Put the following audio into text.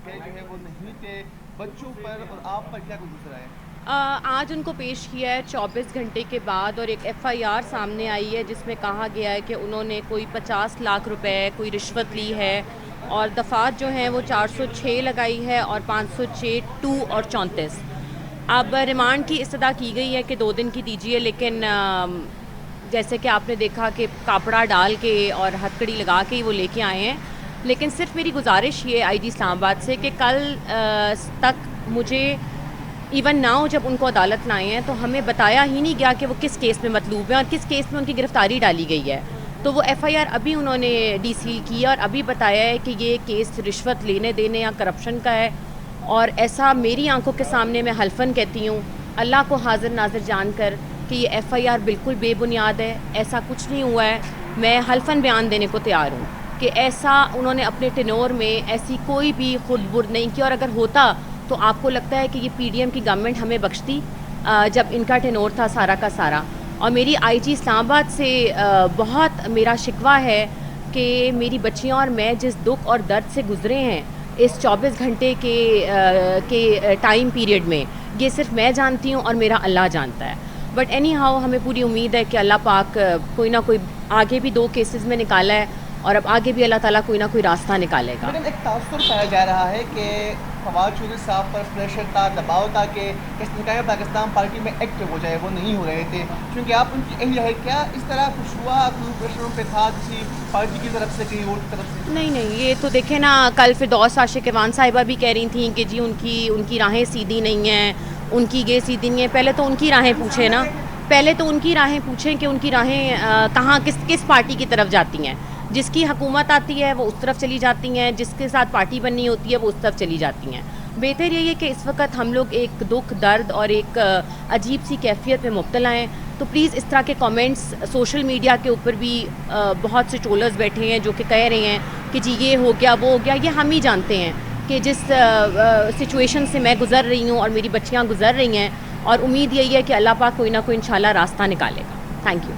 वाक़ये जो है वो नहीं थे बच्चों पर, और आप पर क्या कुछ गुजरा है? आज उनको पेश किया है 24 घंटे के बाद, और एक एफआईआर सामने आई है जिसमें कहा गया है कि उन्होंने कोई 50 लाख रुपए कोई रिश्वत ली है, और दफ़ात जो हैं वो 406 लगाई है और 506 2 और 34। अब रिमांड की इस्तदा की गई है कि 2 दिन की दीजिए, लेकिन जैसे कि आपने देखा कि कापड़ा डाल के और हथकड़ी लगा के ही वो लेके आए हैं। लेकिन सिर्फ मेरी गुजारिश ये आईजी इस्लामाबाद से कि कल तक मुझे इवन नाउ जब उनको अदालत लाए हैं तो हमें बताया ही नहीं गया कि वो किस केस में मतलूब हैं और किस केस में उनकी गिरफ्तारी डाली गई है। तो वो एफआईआर अभी उन्होंने डीसील किया और अभी बताया है कि ये केस रिश्वत लेने देने या करप्शन का है, और ऐसा मेरी आंखों के सामने मैं हल्फन कहती हूँ अल्लाह को हाजिर नाजिर जानकर कि ये एफआईआर बिल्कुल बेबुनियाद है, ऐसा कुछ नहीं हुआ है। मैं हल्फन बयान देने को तैयार हूँ कि ऐसा उन्होंने अपने टेनोर में ऐसी कोई भी खुदबुर्द नहीं की, और अगर होता तो आपको लगता है कि ये पीडीएम की गवर्नमेंट हमें बख्शती जब इनका टेनोर था सारा का सारा। और मेरी आईजी इस्लामाबाद से बहुत मेरा शिकवा है कि मेरी बच्चियां और मैं जिस दुख और दर्द से गुजरे हैं इस 24 घंटे के टाइम पीरियड में, ये सिर्फ मैं जानती हूँ और मेरा अल्लाह जानता है। बट एनी हाउ हमें पूरी उम्मीद है कि अल्लाह पाक कोई ना कोई आगे भी 2 केसेस में निकाला है, और अब आगे भी अल्लाह ताला कोई ना कोई रास्ता निकालेगा। मैडम, एक तासुर पाया जा रहा है कि फवाद चौधरी साहब पर प्रेशर था, दबाव था कि इस्तेकाम पाकिस्तान पार्टी में एक्टिव हो जाए, वो नहीं हो रहे थे क्योंकि आप उनकी अहलिया है। क्या इस तरह कुछ हुआ, कोई प्रेशर उन पे था किसी पार्टी की तरफ से, कहीं और की तरफ से? नहीं नहीं, ये तो देखें ना, कल फिरदौस आशिक ईवान साहिबा भी कह रही थी कि जी उनकी राहें सीधी नहीं हैं, उनकी ये सीधी नहीं है। पहले तो उनकी राहें पूछें ना, पहले तो उनकी राहें पूछें कि उनकी राहें कहाँ किस पार्टी की तरफ जाती हैं। जिसकी हुकूमत आती है वो उस तरफ चली जाती हैं, जिसके साथ पार्टी बननी होती है वो उस तरफ चली जाती हैं। बेहतर यही है कि इस वक्त हम लोग एक दुख दर्द और एक अजीब सी कैफियत में मुब्तला हैं। तो प्लीज़ इस तरह के कमेंट्स सोशल मीडिया के ऊपर भी बहुत से ट्रोलर्स बैठे हैं जो कि कह रहे हैं कि जी ये हो गया वो हो गया। ये हम ही जानते हैं कि जिस सिचुएशन से मैं गुज़र रही हूँ और मेरी बच्चियाँ गुज़र रही हैं, और उम्मीद यही है कि अल्लाह पाक कोई ना कोई इंशाल्लाह रास्ता निकालेगा। Thank you.